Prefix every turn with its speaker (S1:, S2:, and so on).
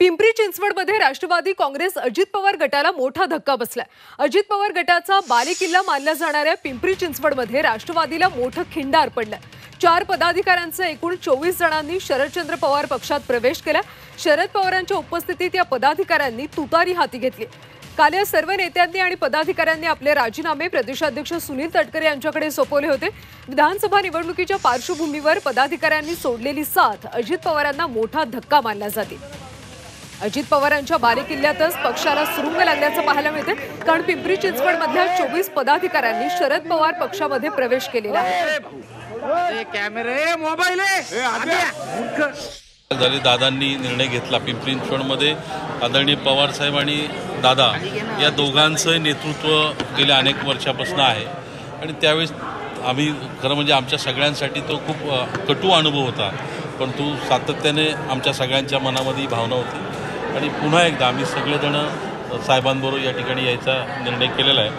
S1: पिंपरी चिंचवडमध्ये राष्ट्रवादी काँग्रेस अजित पवार गटाला मोठा धक्का बसलाय। अजित पवार गटाचा बालेकिल्ला मानला जाणाऱ्या पिंपरी चिंचवडमध्ये राष्ट्रवादीला मोठं खिंडार पडलंय। 4 पदाधिकाऱ्यांसह एकूण 24 जणांनी शरदचंद्र पवार पक्षात प्रवेश केला। शरद पवारांच्या उपस्थितीत या पदाधिकाऱ्यांनी तुतारी हाती घेतली। काल या सर्व नेत्यांनी आणि पदाधिकाऱ्यांनी आपले राजीनामे प्रदेशाध्यक्ष सुनील तटकरे यांच्याकडे सोपवले होते। विधानसभा निवडणुकीच्या पार्श्वभूमीवर पदाधिकाऱ्यांनी सोडलेली साथ अजित पवारांना मोठा धक्का मानला जाते। अजित पवारांच्या बालेकिल्ल्यातच पक्षाला सुरुंग लागल्याचं पाहायला मिळते, कारण पिंपरी चिंचवडमधल्या 24 पदाधिकाऱ्यांनी शरद पवार पक्षामध्ये प्रवेश केलेला आहे।
S2: दादांनी निर्णय घेतला पिंपरी चिंचवडमध्ये आदरणीय पवार साहेब आणि दादा या दोघांचं नेतृत्व गेल्या अनेक वर्षापासून आहे आणि त्यावेळेस आम्ही खरं म्हणजे आमच्या सगळ्यांसाठी तो खूप कटू अनुभव होता, परंतु सातत्याने आमच्या सगळ्यांच्या मनामध्ये ही भावना होती आणि पुन्हा एकदा आम्ही सगळेजण साहेबांबरोबर या ठिकाणी यायचा निर्णय केलेला आहे।